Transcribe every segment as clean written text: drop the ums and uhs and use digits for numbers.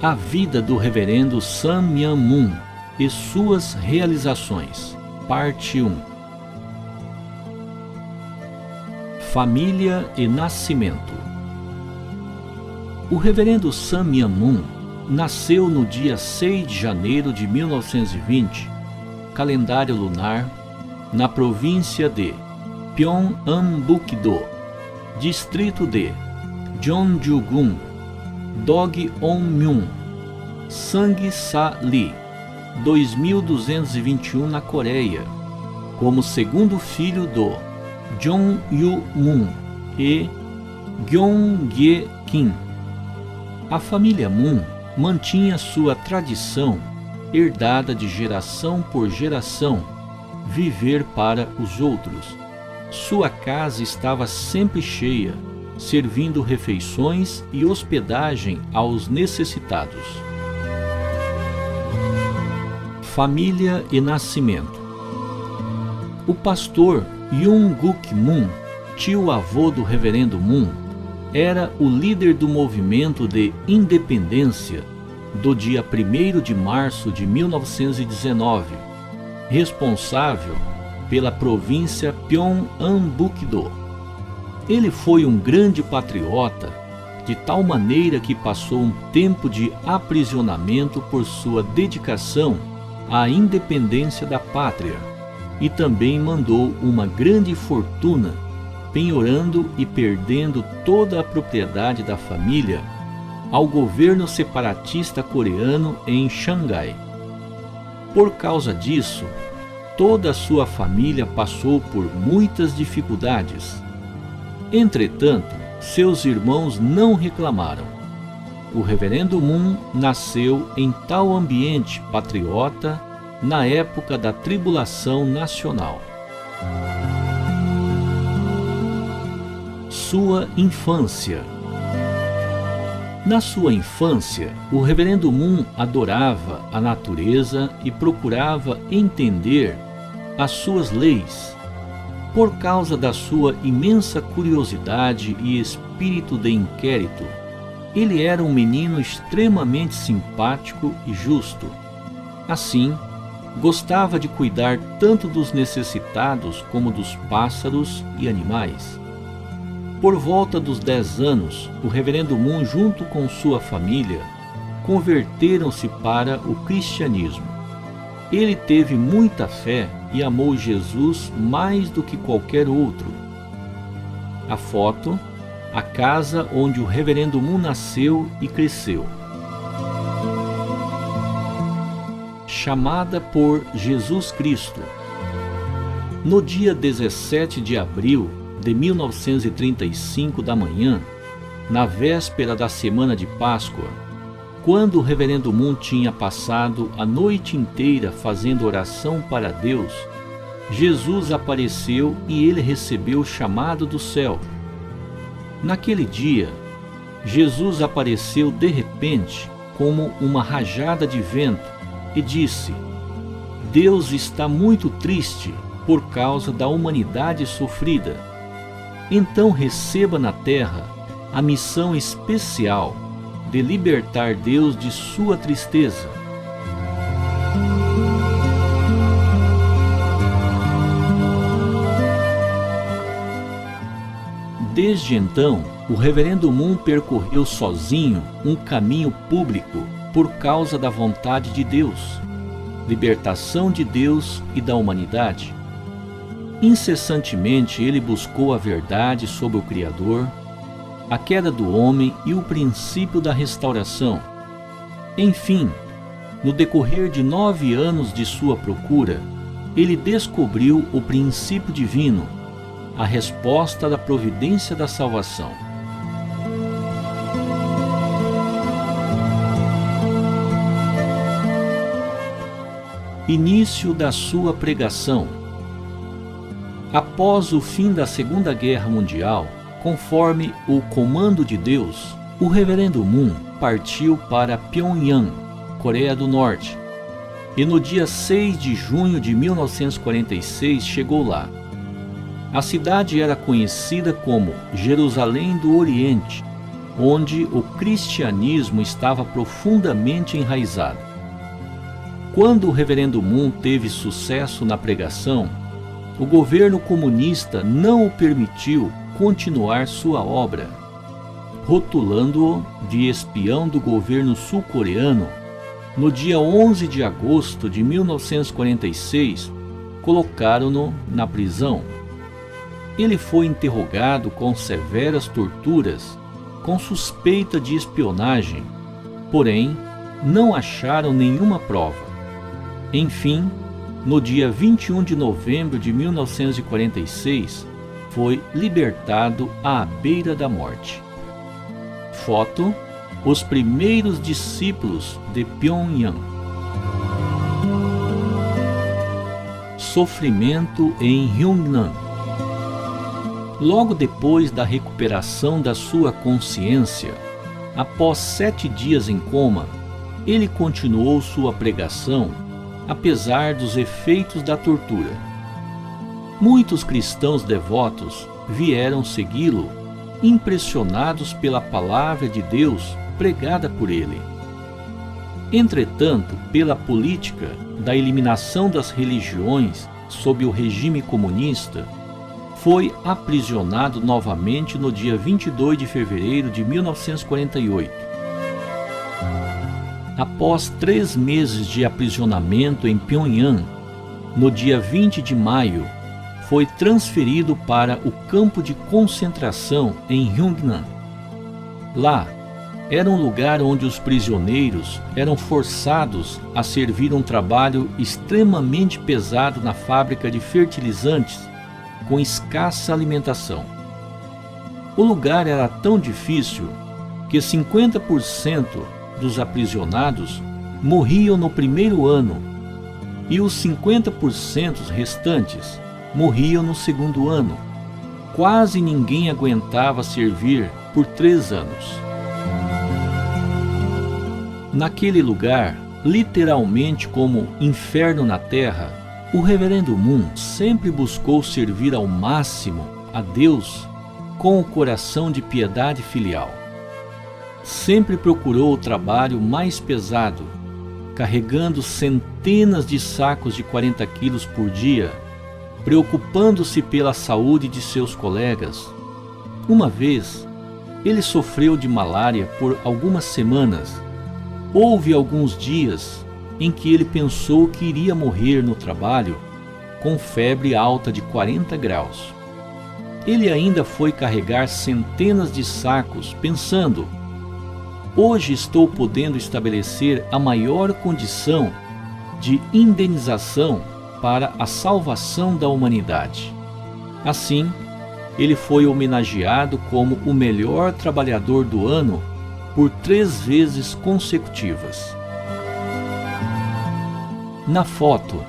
A vida do reverendo Sun Myung Moon e suas realizações. Parte 1. Família e nascimento. O reverendo Sun Myung Moon nasceu no dia 6 de janeiro de 1920, calendário lunar, na província de Pyeongbuk-do, distrito de Jeonju-gun, Dog-on-myeon, Sangsa-ri, 2221 na Coreia, como segundo filho do Jong-yu-moon e Gyeong-ge-kim. A família Moon mantinha sua tradição, herdada de geração por geração, viver para os outros. Sua casa estava sempre cheia, servindo refeições e hospedagem aos necessitados. Família e nascimento. O pastor Young-guk Moon, tio-avô do reverendo Moon, era o líder do movimento de independência do dia 1º de março de 1919, responsável pela província Pyeongbuk-do. Ele foi um grande patriota, de tal maneira que passou um tempo de aprisionamento por sua dedicação à independência da pátria, e também mandou uma grande fortuna, penhorando e perdendo toda a propriedade da família ao governo separatista coreano em Xangai. Por causa disso, toda a sua família passou por muitas dificuldades. Entretanto, seus irmãos não reclamaram. O reverendo Moon nasceu em tal ambiente patriota na época da tribulação nacional. Sua infância. Na sua infância, o reverendo Moon adorava a natureza e procurava entender as suas leis. Por causa da sua imensa curiosidade e espírito de inquérito, ele era um menino extremamente simpático e justo. Assim, gostava de cuidar tanto dos necessitados como dos pássaros e animais. Por volta dos 10 anos, o reverendo Moon, junto com sua família, converteram-se para o cristianismo. Ele teve muita fé e amou Jesus mais do que qualquer outro. A foto, a casa onde o reverendo Moon nasceu e cresceu. Chamada por Jesus Cristo. No dia 17 de abril de 1935 da manhã, na véspera da semana de Páscoa, quando o reverendo Moon tinha passado a noite inteira fazendo oração para Deus, Jesus apareceu e ele recebeu o chamado do céu. Naquele dia, Jesus apareceu de repente como uma rajada de vento e disse: Deus está muito triste por causa da humanidade sofrida. Então receba na terra a missão especial de libertar Deus de sua tristeza. Desde então, o reverendo Moon percorreu sozinho um caminho público por causa da vontade de Deus, libertação de Deus e da humanidade. Incessantemente ele buscou a verdade sobre o Criador, a queda do homem e o princípio da restauração. Enfim, no decorrer de 9 anos de sua procura, ele descobriu o princípio divino, a resposta da providência da salvação. Início da sua pregação. Após o fim da Segunda Guerra Mundial, conforme o comando de Deus, o reverendo Moon partiu para Pyongyang, Coreia do Norte, e no dia 6 de junho de 1946 chegou lá. A cidade era conhecida como Jerusalém do Oriente onde o cristianismo estava profundamente enraizado. Quando o reverendo Moon teve sucesso na pregação, o governo comunista não o permitiu continuar sua obra, rotulando-o de espião do governo sul-coreano. No dia 11 de agosto de 1946, colocaram-no na prisão. Ele foi interrogado com severas torturas, com suspeita de espionagem, porém, não acharam nenhuma prova. Enfim, no dia 21 de novembro de 1946, foi libertado à beira da morte. Foto: os primeiros discípulos de Pyongyang. Sofrimento em Ryungnan. Logo depois da recuperação da sua consciência, após 7 dias em coma, ele continuou sua pregação, apesar dos efeitos da tortura. Muitos cristãos devotos vieram segui-lo, impressionados pela palavra de Deus pregada por ele. Entretanto, pela política da eliminação das religiões sob o regime comunista, foi aprisionado novamente no dia 22 de fevereiro de 1948. Após 3 meses de aprisionamento em Pyongyang, no dia 20 de maio, foi transferido para o campo de concentração em Ryungnan. Lá, era um lugar onde os prisioneiros eram forçados a servir um trabalho extremamente pesado na fábrica de fertilizantes, com escassa alimentação. O lugar era tão difícil que 50% dos aprisionados morriam no primeiro ano e os 50% restantes morriam no segundo ano. Quase ninguém aguentava servir por 3 anos. Naquele lugar, literalmente como inferno na terra, o reverendo Moon sempre buscou servir ao máximo a Deus com o coração de piedade filial. Sempre procurou o trabalho mais pesado, carregando centenas de sacos de 40 quilos por dia, preocupando-se pela saúde de seus colegas. Uma vez, ele sofreu de malária por algumas semanas. Houve alguns dias em que ele pensou que iria morrer no trabalho, com febre alta de 40 graus. Ele ainda foi carregar centenas de sacos, pensando: hoje estou podendo estabelecer a maior condição de indenização para a salvação da humanidade. Assim, ele foi homenageado como o melhor trabalhador do ano por 3 vezes consecutivas. Na foto,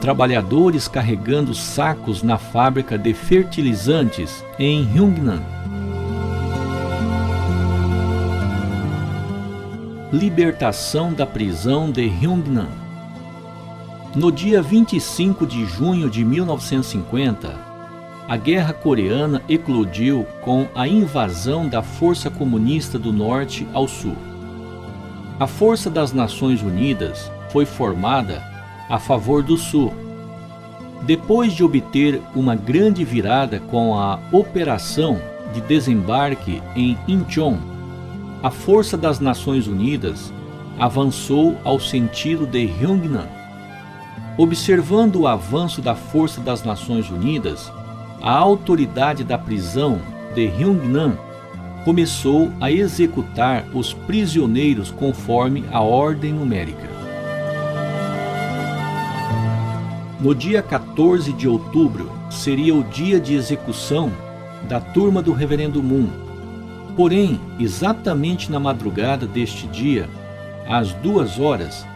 trabalhadores carregando sacos na fábrica de fertilizantes em Ryungnan. Libertação da prisão de Ryungnan. No dia 25 de junho de 1950, a Guerra Coreana eclodiu com a invasão da Força Comunista do Norte ao Sul. A Força das Nações Unidas foi formada a favor do Sul. Depois de obter uma grande virada com a Operação de Desembarque em Incheon, a Força das Nações Unidas avançou ao sentido de Ryungnan. Observando o avanço da Força das Nações Unidas, a autoridade da prisão de Ryungnan começou a executar os prisioneiros conforme a ordem numérica. No dia 14 de outubro seria o dia de execução da turma do reverendo Moon. Porém, exatamente na madrugada deste dia, às 2 horas,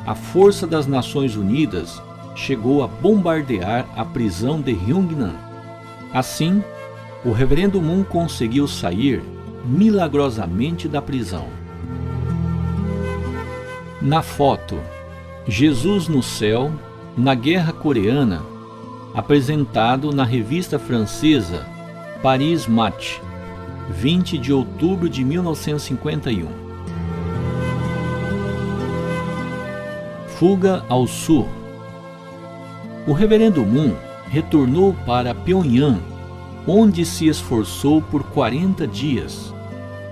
a Força das Nações Unidas chegou a bombardear a prisão de Ryungnan. Assim, o reverendo Moon conseguiu sair milagrosamente da prisão. Na foto, Jesus no céu, na Guerra Coreana, apresentado na revista francesa Paris Match. 20 de outubro de 1951. Fuga ao sul. O reverendo Moon retornou para Pyongyang, onde se esforçou por 40 dias,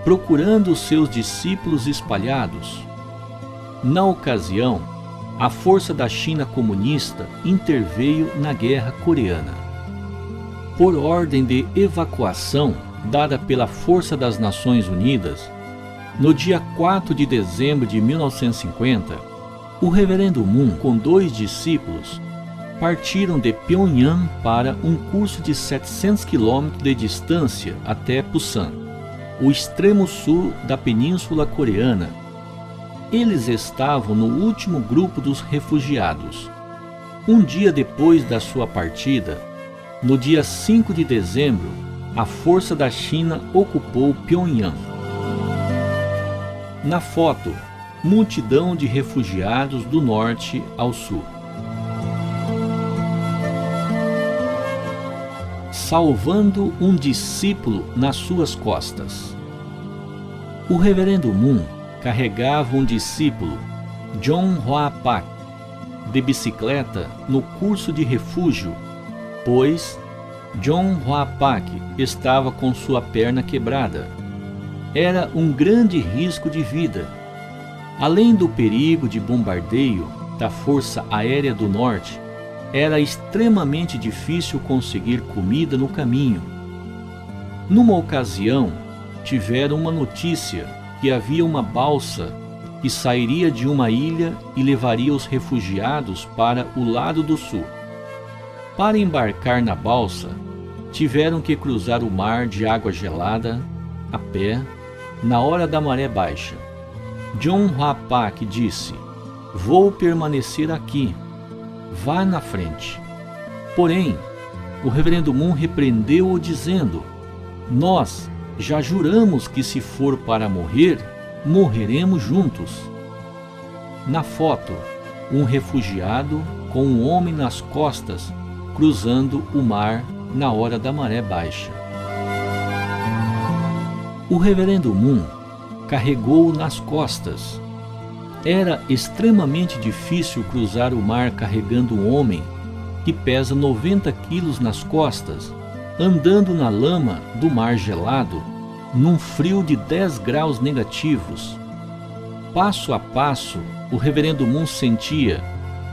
procurando seus discípulos espalhados. Na ocasião, a força da China comunista interveio na Guerra Coreana. Por ordem de evacuação dada pela Força das Nações Unidas, no dia 4 de dezembro de 1950, o reverendo Moon, com 2 discípulos, partiram de Pyongyang para um curso de 700 quilômetros de distância até Pusan, o extremo sul da Península Coreana. Eles estavam no último grupo dos refugiados. Um dia depois da sua partida, no dia 5 de dezembro, a força da China ocupou Pyongyang. Na foto, multidão de refugiados do norte ao sul. Salvando um discípulo nas suas costas. O reverendo Moon carregava um discípulo, John Hwa Pak, de bicicleta no curso de refúgio, pois John Hwa Pak estava com sua perna quebrada. Era um grande risco de vida. Além do perigo de bombardeio da Força Aérea do Norte, era extremamente difícil conseguir comida no caminho. Numa ocasião, tiveram uma notícia que havia uma balsa que sairia de uma ilha e levaria os refugiados para o lado do sul. Para embarcar na balsa, tiveram que cruzar o mar de água gelada, a pé, na hora da maré baixa. John Hwa Pak disse: "Vou permanecer aqui. Vá na frente." Porém, o reverendo Moon repreendeu-o dizendo: "Nós já juramos que se for para morrer, morreremos juntos." Na foto, um refugiado com um homem nas costas cruzando o mar na hora da maré baixa. O reverendo Moon carregou nas costas. Era extremamente difícil cruzar o mar carregando um homem que pesa 90 quilos nas costas, andando na lama do mar gelado, num frio de 10 graus negativos. Passo a passo, o reverendo Moon sentia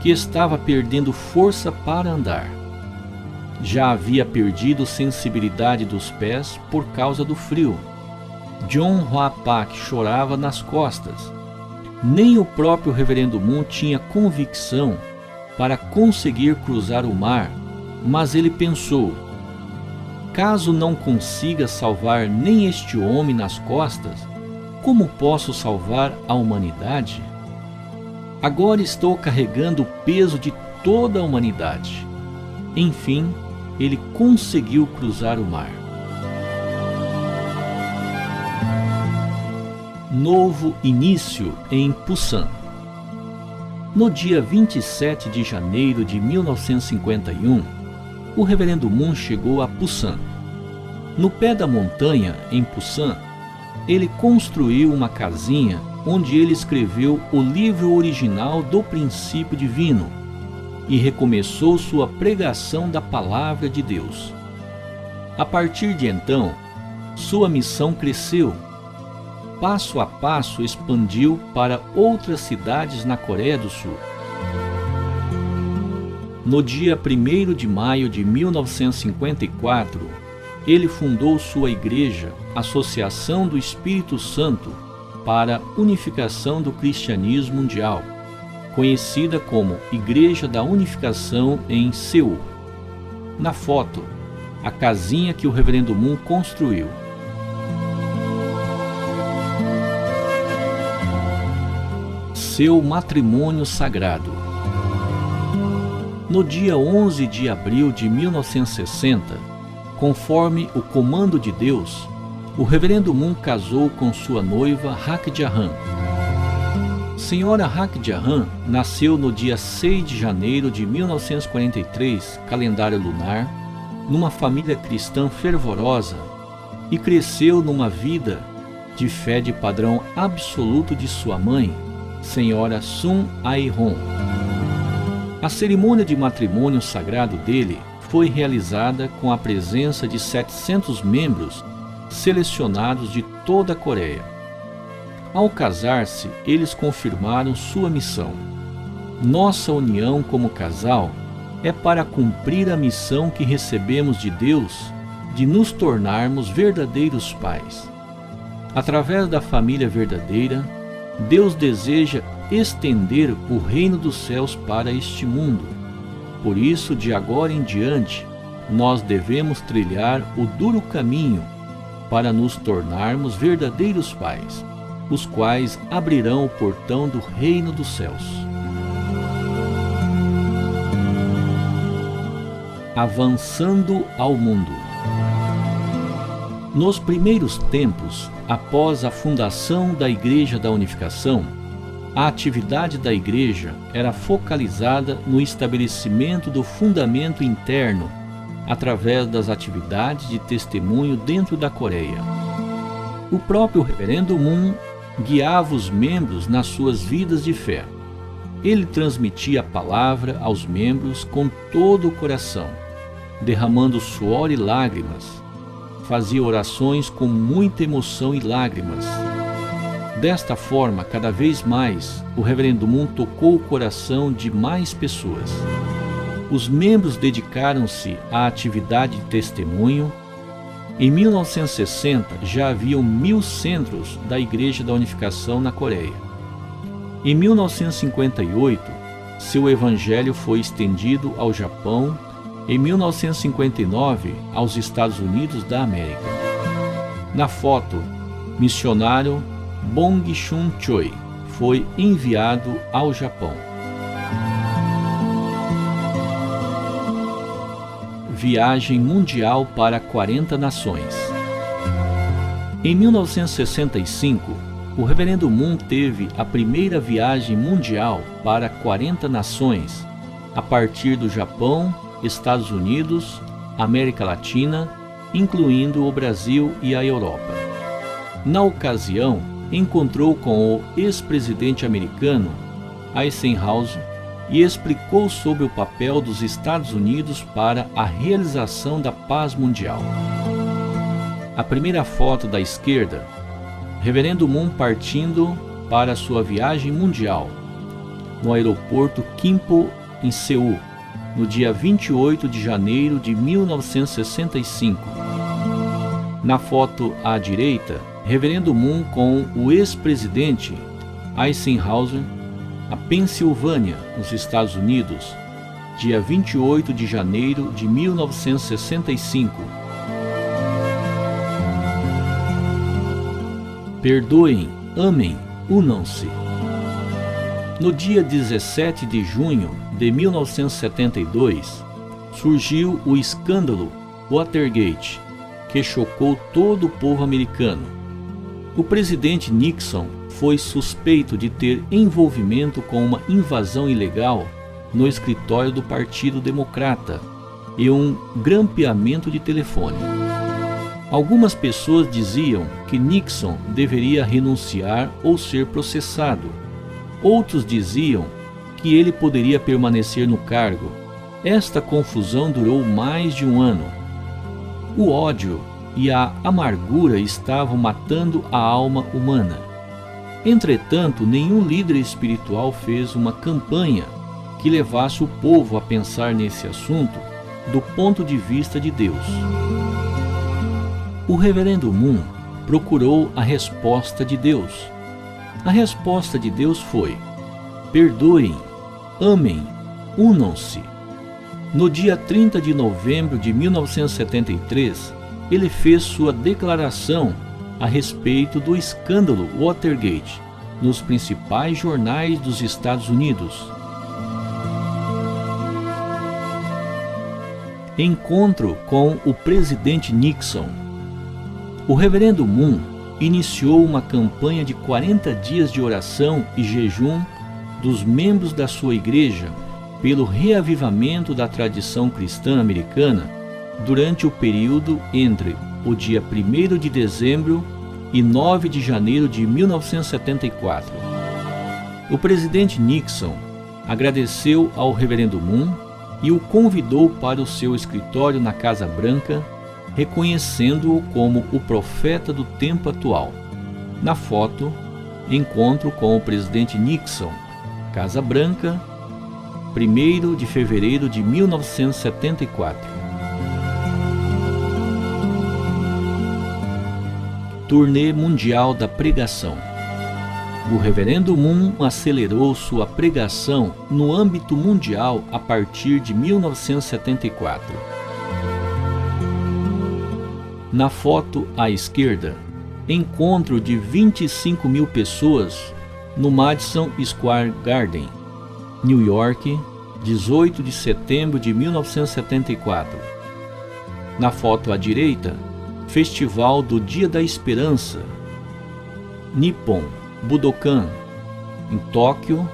que estava perdendo força para andar. Já havia perdido sensibilidade dos pés por causa do frio. John Hwa Pak chorava nas costas. Nem o próprio reverendo Moon tinha convicção para conseguir cruzar o mar, mas ele pensou: caso não consiga salvar nem este homem nas costas, como posso salvar a humanidade? Agora estou carregando o peso de toda a humanidade. Enfim, ele conseguiu cruzar o mar. Novo início em Pusan. No dia 27 de janeiro de 1951, o reverendo Moon chegou a Pusan. No pé da montanha, em Pusan, ele construiu uma casinha onde ele escreveu o livro original do princípio divino e recomeçou sua pregação da palavra de Deus. A partir de então, sua missão cresceu. Passo a passo expandiu para outras cidades na Coreia do Sul. No dia 1º de maio de 1954, ele fundou sua igreja, Associação do Espírito Santo para a Unificação do Cristianismo Mundial, conhecida como Igreja da Unificação em Seul. Na foto, a casinha que o reverendo Moon construiu. Seu matrimônio sagrado. No dia 11 de abril de 1960, conforme o comando de Deus, o reverendo Moon casou com sua noiva Hak Ja-han. Senhora Hak Ja-han nasceu no dia 6 de janeiro de 1943, calendário lunar, numa família cristã fervorosa, e cresceu numa vida de fé de padrão absoluto de sua mãe, Senhora Sun Ai-hon. A cerimônia de matrimônio sagrado dele foi realizada com a presença de 700 membros selecionados de toda a Coreia. Ao casar-se, eles confirmaram sua missão. Nossa união como casal é para cumprir a missão que recebemos de Deus de nos tornarmos verdadeiros pais. Através da família verdadeira, Deus deseja estender o reino dos céus para este mundo. Por isso, de agora em diante, nós devemos trilhar o duro caminho para nos tornarmos verdadeiros pais, os quais abrirão o portão do reino dos céus. Avançando ao mundo. Nos primeiros tempos, após a fundação da Igreja da Unificação, a atividade da Igreja era focalizada no estabelecimento do fundamento interno através das atividades de testemunho dentro da Coreia. O próprio Reverendo Moon guiava os membros nas suas vidas de fé. Ele transmitia a palavra aos membros com todo o coração, derramando suor e lágrimas. Fazia orações com muita emoção e lágrimas. Desta forma, cada vez mais, o Reverendo Moon tocou o coração de mais pessoas. Os membros dedicaram-se à atividade de testemunho. Em 1960, já haviam 1000 centros da Igreja da Unificação na Coreia. Em 1958, seu evangelho foi estendido ao Japão. Em 1959, aos Estados Unidos da América. Na foto, missionário Bong Shun Choi foi enviado ao Japão. Viagem mundial para 40 nações. Em 1965, o Reverendo Moon teve a primeira viagem mundial para 40 nações, a partir do Japão, Estados Unidos, América Latina, incluindo o Brasil e a Europa. Na ocasião, encontrou com o ex-presidente americano Eisenhower e explicou sobre o papel dos Estados Unidos para a realização da paz mundial. A primeira foto da esquerda, Reverendo Moon partindo para sua viagem mundial, no aeroporto Gimpo, em Seul, no dia 28 de janeiro de 1965. Na foto à direita, Reverendo Moon com o ex-presidente Eisenhower, a Pensilvânia, nos Estados Unidos, dia 28 de janeiro de 1965. Perdoem, amem, unam-se. No dia 17 de junho de 1972, surgiu o escândalo Watergate, que chocou todo o povo americano. O presidente Nixon foi suspeito de ter envolvimento com uma invasão ilegal no escritório do Partido Democrata e um grampeamento de telefone. Algumas pessoas diziam que Nixon deveria renunciar ou ser processado. Outros diziam que ele poderia permanecer no cargo. Esta confusão durou mais de um ano. O ódio e a amargura estavam matando a alma humana. Entretanto, nenhum líder espiritual fez uma campanha que levasse o povo a pensar nesse assunto do ponto de vista de Deus. O Reverendo Moon procurou a resposta de Deus. A resposta de Deus foi: perdoem, amem, unam-se. No dia 30 de novembro de 1973, ele fez sua declaração a respeito do escândalo Watergate nos principais jornais dos Estados Unidos. Encontro com o presidente Nixon. O Reverendo Moon iniciou uma campanha de 40 dias de oração e jejum dos membros da sua igreja pelo reavivamento da tradição cristã americana durante o período entre o dia 1º de dezembro e 9 de janeiro de 1974. O presidente Nixon agradeceu ao Reverendo Moon e o convidou para o seu escritório na Casa Branca, reconhecendo-o como o profeta do tempo atual. Na foto, encontro com o presidente Nixon, Casa Branca, 1º de fevereiro de 1974. Turnê Mundial da Pregação. O Reverendo Moon acelerou sua pregação no âmbito mundial a partir de 1974. Na foto à esquerda, encontro de 25 mil pessoas no Madison Square Garden, New York, 18 de setembro de 1974. Na foto à direita, Festival do Dia da Esperança, Nippon Budokan, em Tóquio,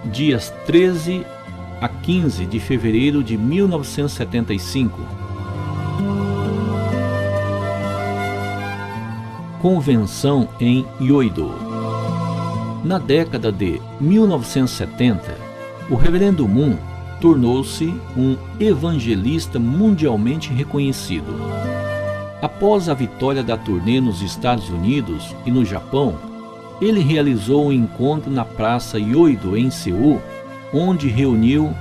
dias 13 a 15 de fevereiro de 1975. Convenção em Yoido. Na década de 1970, o Reverendo Moon tornou-se um evangelista mundialmente reconhecido. Após a vitória da turnê nos Estados Unidos e no Japão, ele realizou um encontro na Praça Yoido, em Seul, onde reuniu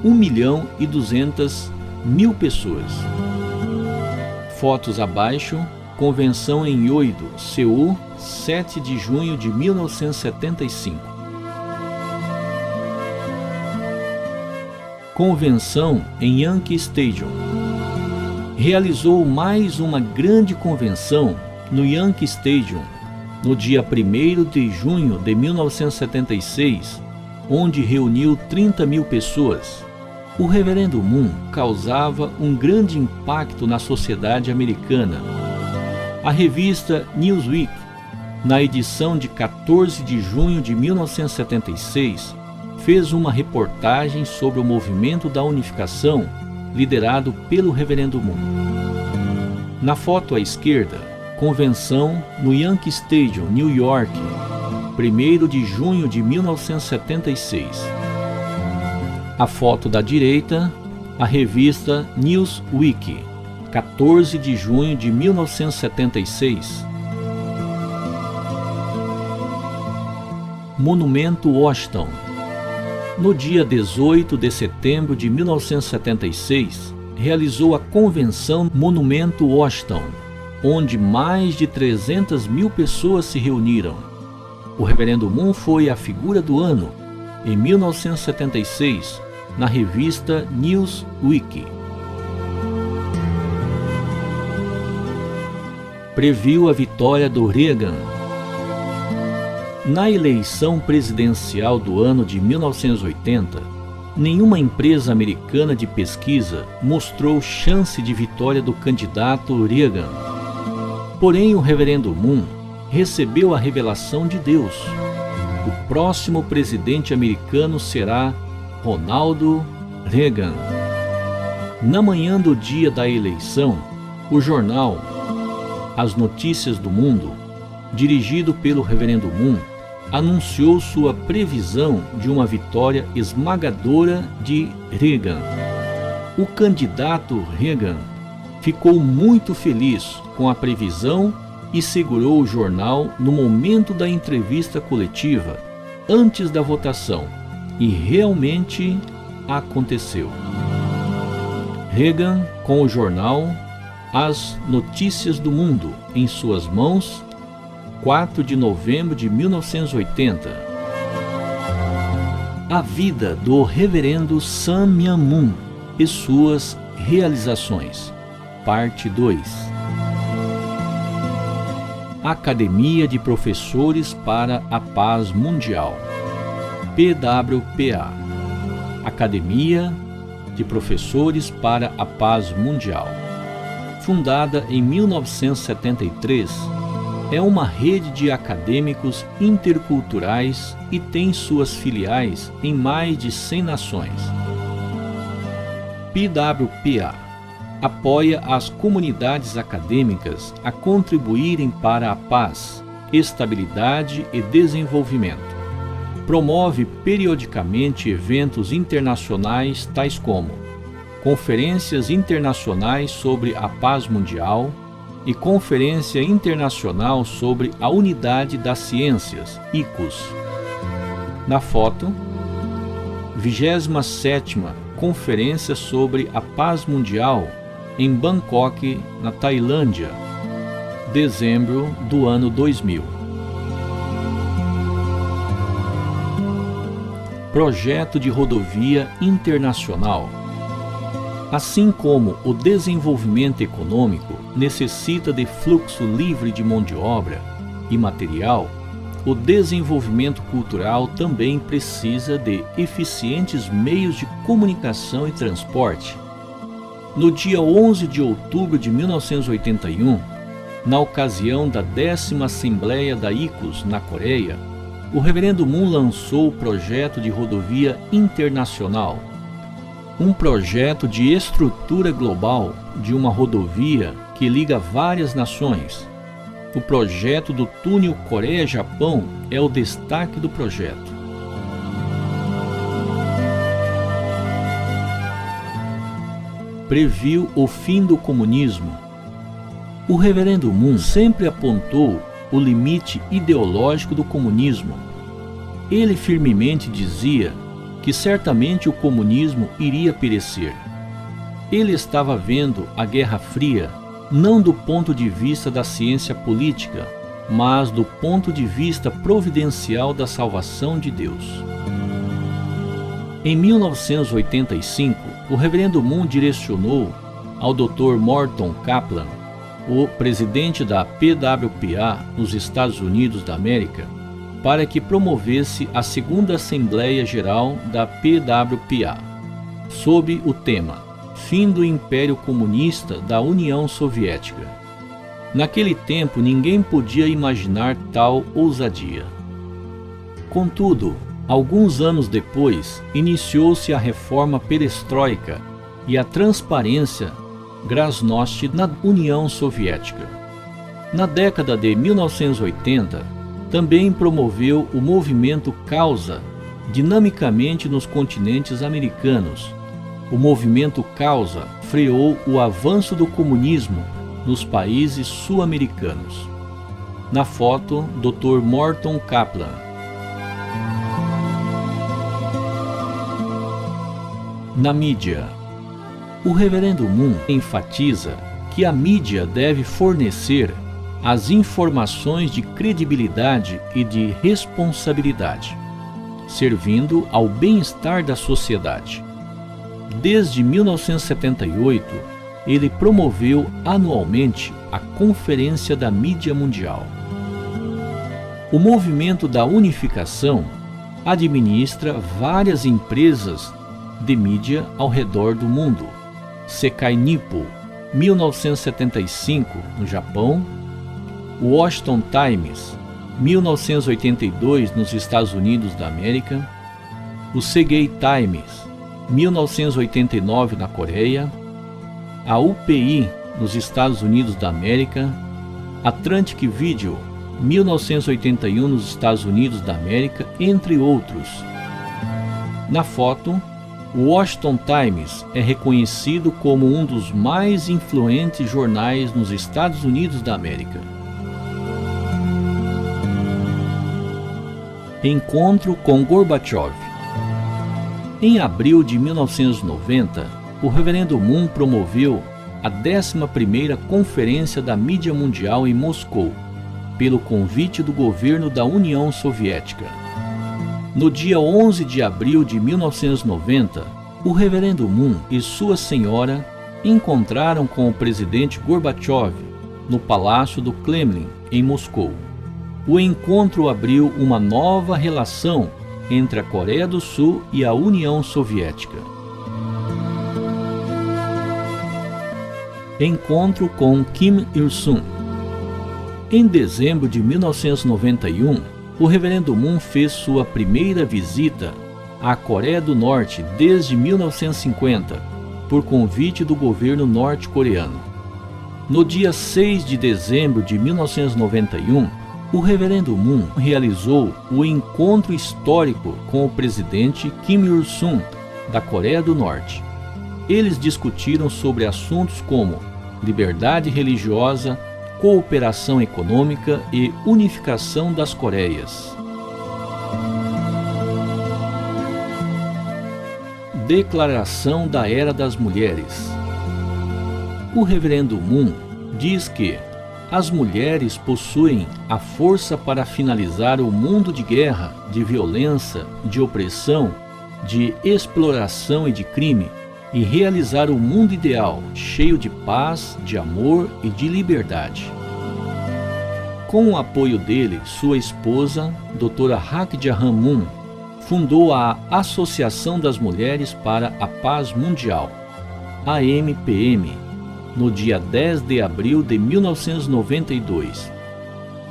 1.200.000 pessoas. Fotos abaixo, Convenção em Yoido, Seul, 7 de junho de 1975. Convenção em Yankee Stadium. Realizou mais uma grande convenção no Yankee Stadium no dia 1º de junho de 1976, onde reuniu 30.000 pessoas. O Reverendo Moon causava um grande impacto na sociedade americana. A revista Newsweek, na edição de 14 de junho de 1976, fez uma reportagem sobre o movimento da unificação liderado pelo Reverendo Moon. Na foto à esquerda, convenção no Yankee Stadium, New York, 1º de junho de 1976. A foto da direita, a revista Newsweek, 14 de junho de 1976. Monumento Washington. No dia 18 de setembro de 1976, realizou a convenção Monumento Washington, onde mais de 300.000 pessoas se reuniram. O Reverendo Moon foi a figura do ano, em 1976, na revista Newsweek. Previu a vitória do Reagan. Na eleição presidencial do ano de 1980, nenhuma empresa americana de pesquisa mostrou chance de vitória do candidato Reagan. Porém, o Reverendo Moon recebeu a revelação de Deus. O próximo presidente americano será Ronald Reagan. Na manhã do dia da eleição, o jornal As Notícias do Mundo, dirigido pelo Reverendo Moon, anunciou sua previsão de uma vitória esmagadora de Reagan. O candidato Reagan ficou muito feliz com a previsão e segurou o jornal no momento da entrevista coletiva, antes da votação, e realmente aconteceu. Reagan, com o jornal As Notícias do Mundo em suas mãos, 4 de novembro de 1980. A vida do Reverendo Sam Myung-Moon e suas realizações. Parte 2. Academia de Professores para a Paz Mundial, PWPA. Academia de Professores para a Paz Mundial. Fundada em 1973, é uma rede de acadêmicos interculturais e tem suas filiais em mais de 100 nações. PWPA apoia as comunidades acadêmicas a contribuírem para a paz, estabilidade e desenvolvimento. Promove periodicamente eventos internacionais tais como Conferências Internacionais sobre a Paz Mundial e Conferência Internacional sobre a Unidade das Ciências, ICUS. Na foto, 27ª Conferência sobre a Paz Mundial em Bangkok, na Tailândia, dezembro do ano 2000. Projeto de rodovia internacional. Assim como o desenvolvimento econômico necessita de fluxo livre de mão de obra e material, o desenvolvimento cultural também precisa de eficientes meios de comunicação e transporte. No dia 11 de outubro de 1981, na ocasião da 10ª Assembleia da ICUS na Coreia, o Reverendo Moon lançou o projeto de rodovia internacional, um projeto de estrutura global de uma rodovia que liga várias nações. O projeto do túnel Coreia-Japão é o destaque do projeto. Previu o fim do comunismo. O Reverendo Moon sempre apontou o limite ideológico do comunismo. Ele firmemente dizia que certamente o comunismo iria perecer. Ele estava vendo a Guerra Fria não do ponto de vista da ciência política, mas do ponto de vista providencial da salvação de Deus. Em 1985, o Reverendo Moon direcionou ao Dr. Morton Kaplan, o presidente da PWPA nos Estados Unidos da América, para que promovesse a segunda Assembleia Geral da PWPA, sob o tema Fim do Império Comunista da União Soviética. Naquele tempo, ninguém podia imaginar tal ousadia. Contudo, alguns anos depois, iniciou-se a reforma perestroika e a transparência glasnost na União Soviética. Na década de 1980, também promoveu o movimento Causa dinamicamente nos continentes americanos. O movimento Causa freou o avanço do comunismo nos países sul-americanos. Na foto, Dr. Morton Kaplan. Na mídia. O Reverendo Moon enfatiza que a mídia deve fornecer as informações de credibilidade e de responsabilidade, servindo ao bem-estar da sociedade. Desde 1978, ele promoveu anualmente a Conferência da Mídia Mundial. O movimento da unificação administra várias empresas de mídia ao redor do mundo. Sekai Nippo, 1975, no Japão. Washington Times, 1982, nos Estados Unidos da América. O Seagate Times, 1989, na Coreia. A UPI, nos Estados Unidos da América. Atlantic Video, 1981, nos Estados Unidos da América, entre outros. Na foto, o Washington Times é reconhecido como um dos mais influentes jornais nos Estados Unidos da América. Encontro com Gorbachev. Em abril de 1990, o Reverendo Moon promoveu a 11ª Conferência da Mídia Mundial em Moscou, pelo convite do governo da União Soviética. No dia 11 de abril de 1990, o Reverendo Moon e sua senhora encontraram com o presidente Gorbachev no Palácio do Kremlin, em Moscou. O encontro abriu uma nova relação entre a Coreia do Sul e a União Soviética. Encontro com Kim Il-sung. Em dezembro de 1991, o Reverendo Moon fez sua primeira visita à Coreia do Norte desde 1950 por convite do governo norte-coreano. No dia 6 de dezembro de 1991, o reverendo Moon realizou o encontro histórico com o presidente Kim Il-sung, da Coreia do Norte. Eles discutiram sobre assuntos como liberdade religiosa, cooperação econômica e unificação das Coreias. Declaração da Era das Mulheres. O reverendo Moon diz que as mulheres possuem a força para finalizar o mundo de guerra, de violência, de opressão, de exploração e de crime e realizar o mundo ideal, cheio de paz, de amor e de liberdade. Com o apoio dele, sua esposa, Dra. Hak Ja-han Moon, fundou a Associação das Mulheres para a Paz Mundial, AMPM, no dia 10 de abril de 1992.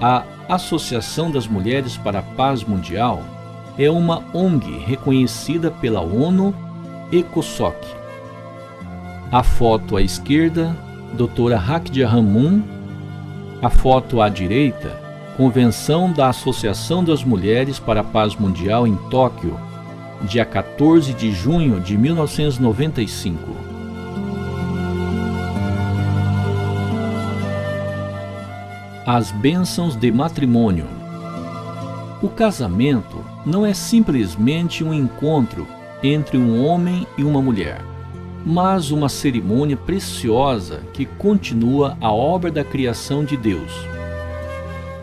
A Associação das Mulheres para a Paz Mundial é uma ONG reconhecida pela ONU ECOSOC. A foto à esquerda, Dra. Hak Ja-han Moon. A foto à direita, Convenção da Associação das Mulheres para a Paz Mundial em Tóquio, dia 14 de junho de 1995. As bênçãos de matrimônio. O casamento não é simplesmente um encontro entre um homem e uma mulher, mas uma cerimônia preciosa que continua a obra da criação de Deus.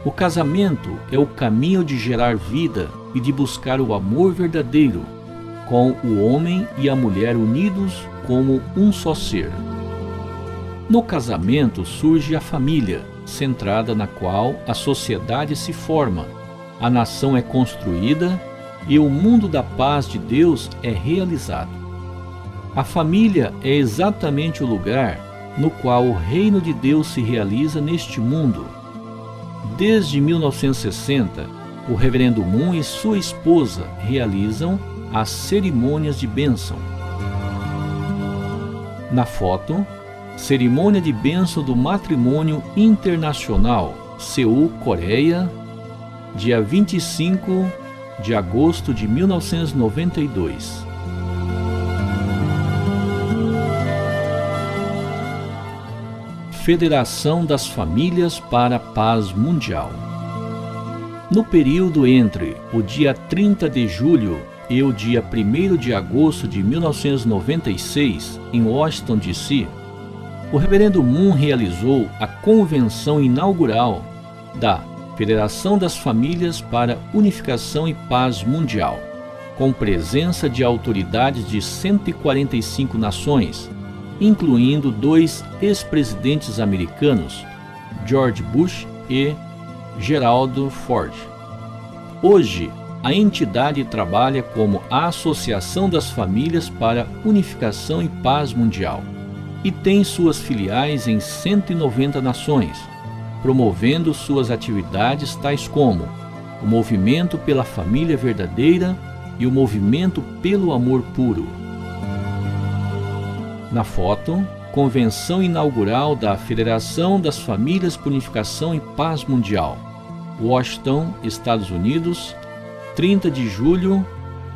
O casamento é o caminho de gerar vida e de buscar o amor verdadeiro, com o homem e a mulher unidos como um só ser. No casamento surge a família, centrada na qual a sociedade se forma, a nação é construída e o mundo da paz de Deus é realizado. A família é exatamente o lugar no qual o reino de Deus se realiza neste mundo. Desde 1960, o reverendo Moon e sua esposa realizam as cerimônias de bênção. Na foto, cerimônia de bênção do matrimônio internacional, Seul, Coreia, dia 25 de agosto de 1992. Federação das Famílias para a Paz Mundial. No período entre o dia 30 de julho e o dia 1º de agosto de 1996, em Washington, D.C., o reverendo Moon realizou a convenção inaugural da Federação das Famílias para Unificação e Paz Mundial, com presença de autoridades de 145 nações, incluindo 2 ex-presidentes americanos, George Bush e Gerald Ford. Hoje, a entidade trabalha como a Associação das Famílias para Unificação e Paz Mundial e tem suas filiais em 190 nações, promovendo suas atividades tais como o Movimento pela Família Verdadeira e o Movimento pelo Amor Puro. Na foto, Convenção Inaugural da Federação das Famílias por Unificação e Paz Mundial, Washington, Estados Unidos, 30 de julho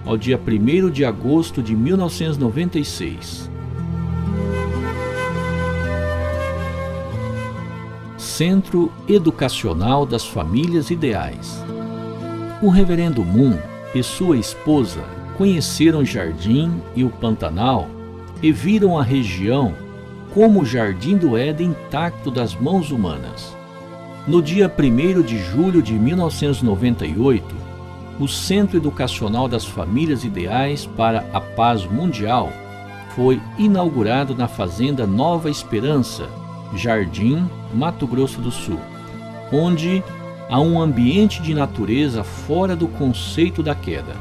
ao dia 1º de agosto de 1996. Centro Educacional das Famílias Ideais. O reverendo Moon e sua esposa conheceram o Jardim e o Pantanal e viram a região como o Jardim do Éden intacto das mãos humanas. No dia 1º de julho de 1998, o Centro Educacional das Famílias Ideais para a Paz Mundial foi inaugurado na Fazenda Nova Esperança, Jardim, Mato Grosso do Sul, onde há um ambiente de natureza fora do conceito da queda.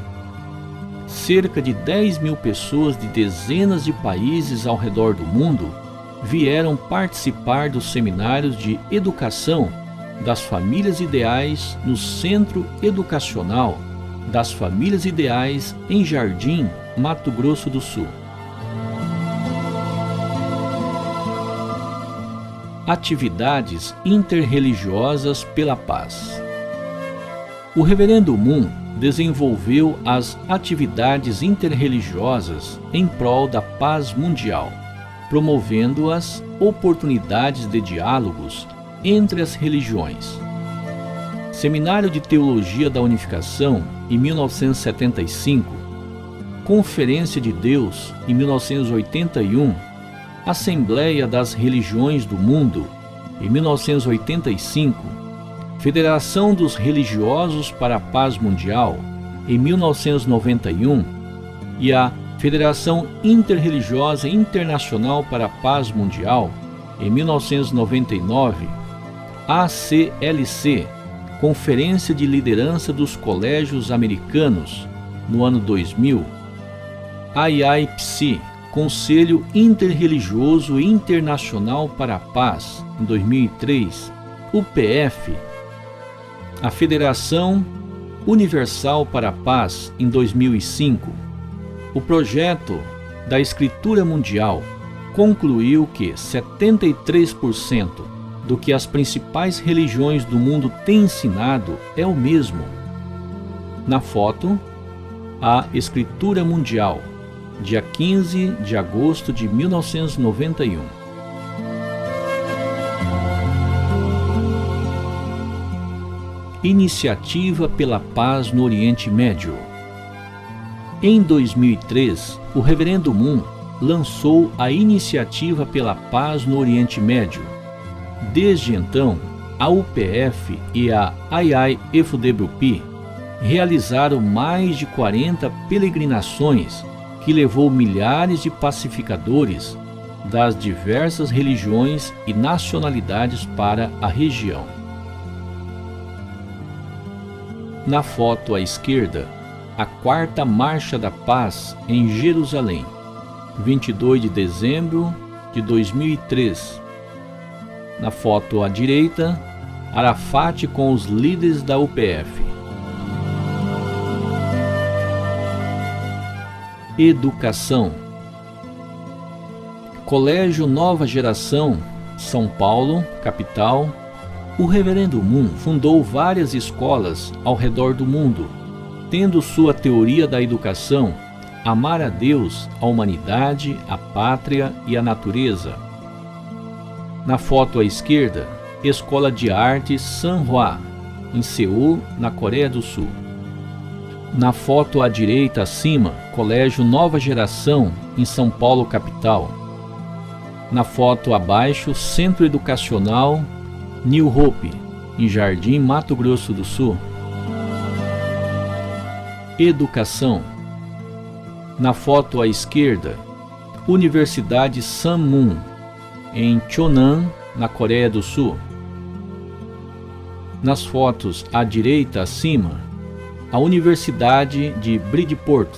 Cerca de 10.000 pessoas de dezenas de países ao redor do mundo vieram participar dos seminários de educação das famílias ideais no Centro Educacional das Famílias Ideais em Jardim, Mato Grosso do Sul. atividades interreligiosas pela paz. O Reverendo Moon desenvolveu as atividades interreligiosas em prol da paz mundial, promovendo as oportunidades de diálogos entre as religiões. Seminário de Teologia da Unificação, em 1975, Conferência de Deus, em 1981, Assembleia das Religiões do Mundo, em 1985, Federação dos Religiosos para a Paz Mundial, em 1991, e a Federação Interreligiosa Internacional para a Paz Mundial, em 1999, ACLC, Conferência de Liderança dos Colégios Americanos, no ano 2000, IIPC, Conselho Interreligioso Internacional para a Paz, em 2003, UPF, a Federação Universal para a Paz, em 2005. O projeto da Escritura Mundial concluiu que 73% do que as principais religiões do mundo têm ensinado é o mesmo. Na foto, a Escritura Mundial, dia 15 de agosto de 1991. Iniciativa pela Paz no Oriente Médio. Em 2003, o Reverendo Moon lançou a Iniciativa pela Paz no Oriente Médio. Desde então, a UPF e a IIFWP realizaram mais de 40 peregrinações que levou milhares de pacificadores das diversas religiões e nacionalidades para a região. Na foto à esquerda, a Quarta Marcha da Paz em Jerusalém, 22 de dezembro de 2003. Na foto à direita, Arafat com os líderes da UPF. Educação. Colégio Nova Geração, São Paulo, capital. O Reverendo Moon fundou várias escolas ao redor do mundo, tendo sua teoria da educação amar a Deus, a humanidade, a pátria e a natureza. Na foto à esquerda, Escola de Artes Sanhwa, em Seul, na Coreia do Sul. Na foto à direita acima, Colégio Nova Geração, em São Paulo, capital. Na foto abaixo, Centro Educacional New Hope, em Jardim, Mato Grosso do Sul. Educação. Na foto à esquerda, Universidade Sammun, em Cheonan, na Coreia do Sul. Nas fotos à direita acima, a Universidade de Bridgeport,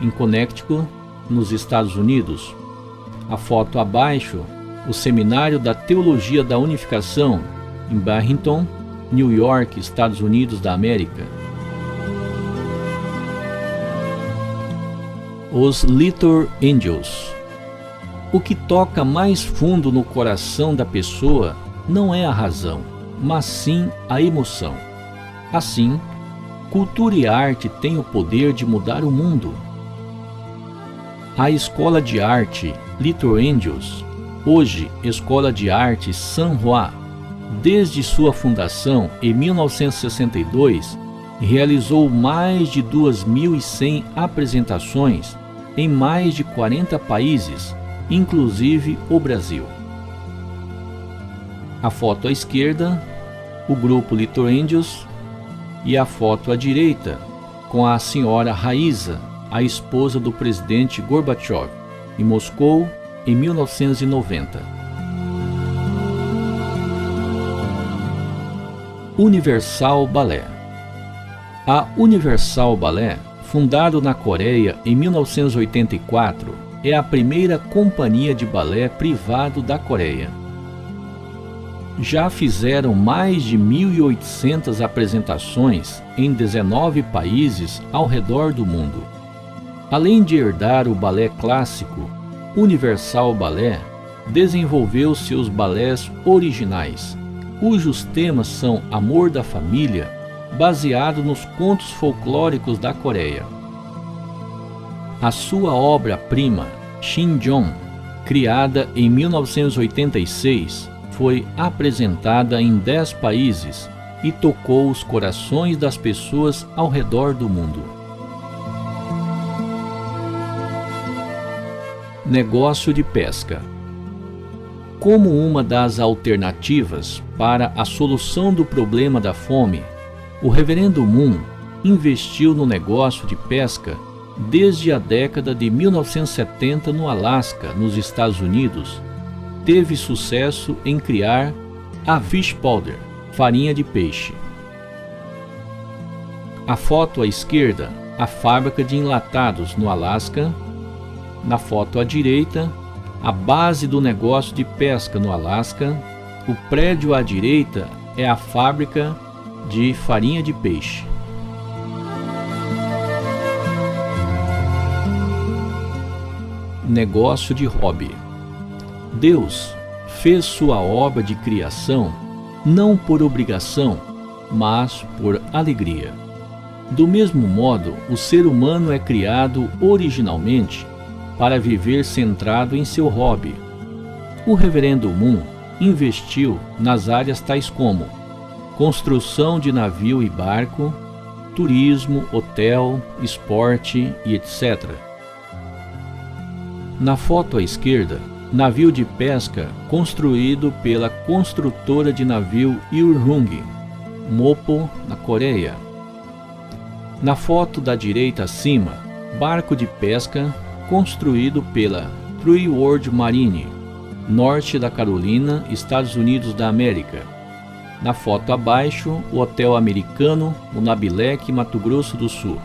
em Connecticut, nos Estados Unidos. A foto abaixo, o Seminário da Teologia da Unificação, em Barrington, New York, Estados Unidos da América. Os Little Angels. O que toca mais fundo no coração da pessoa não é a razão, mas sim a emoção. Assim, cultura e arte têm o poder de mudar o mundo. A Escola de Arte Little Angels, hoje Escola de Arte Sanhwa, desde sua fundação em 1962, realizou mais de 2.100 apresentações em mais de 40 países, inclusive o Brasil. A foto à esquerda, o grupo Little Angels, e a foto à direita, com a senhora Raíza, a esposa do presidente Gorbachev, em Moscou, em 1990. Universal Ballet. A Universal Ballet, fundado na Coreia em 1984, é a primeira companhia de balé privado da Coreia. Já fizeram mais de 1.800 apresentações em 19 países ao redor do mundo. Além de herdar o balé clássico, Universal Ballet desenvolveu seus balés originais, cujos temas são amor da família, baseado nos contos folclóricos da Coreia. A sua obra-prima, Shinjong, criada em 1986, foi apresentada em 10 países e tocou os corações das pessoas ao redor do mundo. Negócio de pesca. Como uma das alternativas para a solução do problema da fome, o Reverendo Moon investiu no negócio de pesca desde a década de 1970 no Alasca, nos Estados Unidos. Teve sucesso em criar a fish powder, farinha de peixe. A foto à esquerda, a fábrica de enlatados no Alasca. Na foto à direita, a base do negócio de pesca no Alasca. O prédio à direita é a fábrica de farinha de peixe. Negócio de hobby. Deus fez sua obra de criação não por obrigação, mas por alegria. Do mesmo modo, o ser humano é criado originalmente para viver centrado em seu hobby. O Reverendo Moon investiu nas áreas tais como construção de navio e barco, turismo, hotel, esporte e etc. Na foto à esquerda, navio de pesca construído pela construtora de navio Ilhung, Mopo, na Coreia. Na foto da direita acima, barco de pesca construído pela True World Marine, norte da Carolina, Estados Unidos da América. Na foto abaixo, o hotel americano, o Nabilec, Mato Grosso do Sul.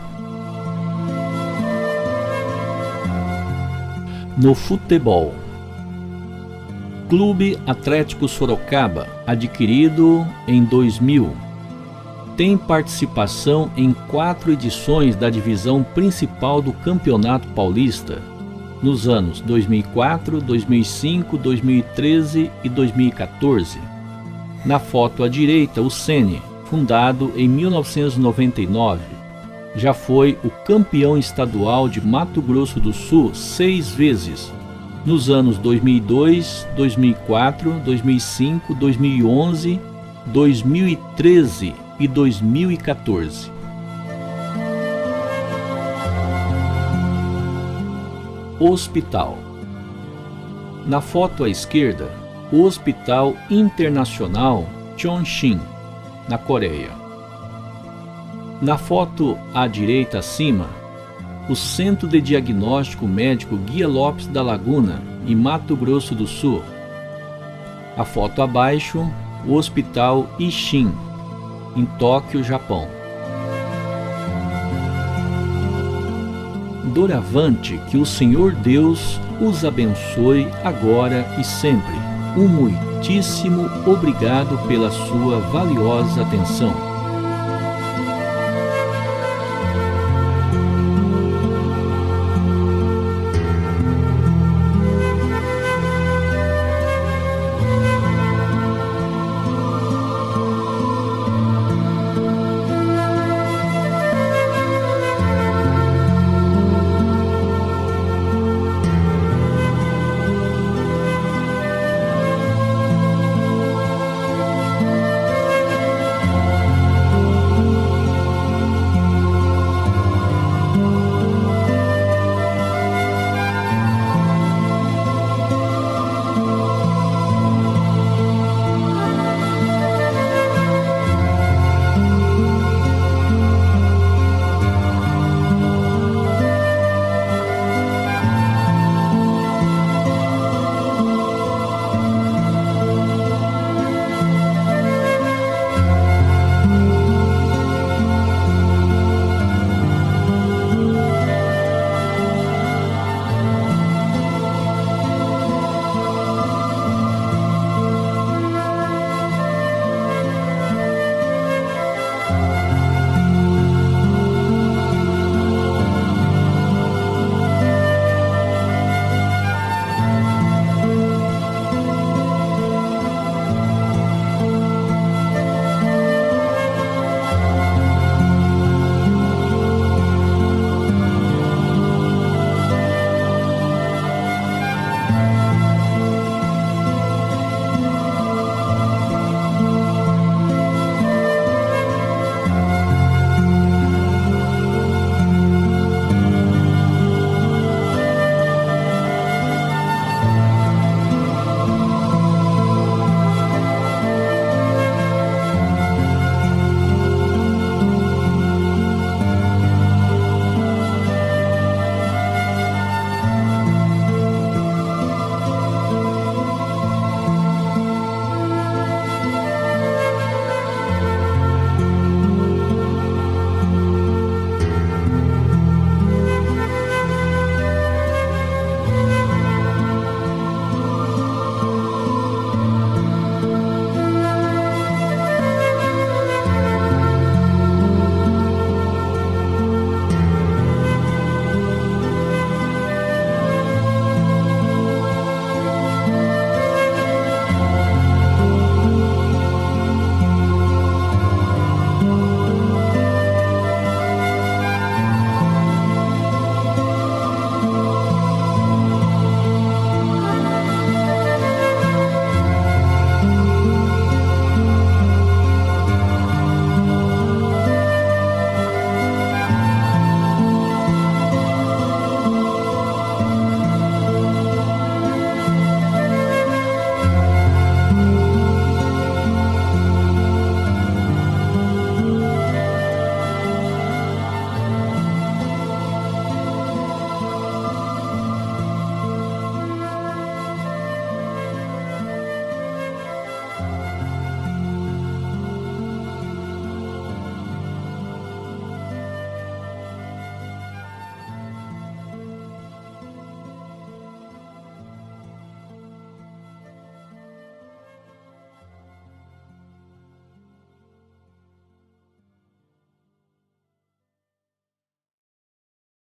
No futebol. Clube Atlético Sorocaba, adquirido em 2000. Tem participação em 4 edições da divisão principal do Campeonato Paulista, nos anos 2004, 2005, 2013 e 2014. Na foto à direita, o Sene, fundado em 1999. Já foi o campeão estadual de Mato Grosso do Sul 6 vezes, nos anos 2002, 2004, 2005, 2011, 2013 e 2014. Hospital. Na foto à esquerda, o Hospital Internacional Chonshin, na Coreia. Na foto à direita acima, o Centro de Diagnóstico Médico Guia Lopes da Laguna, em Mato Grosso do Sul. A foto abaixo, o Hospital Ishin, em Tóquio, Japão. Doravante, que o Senhor Deus os abençoe agora e sempre. Um muitíssimo obrigado pela sua valiosa atenção.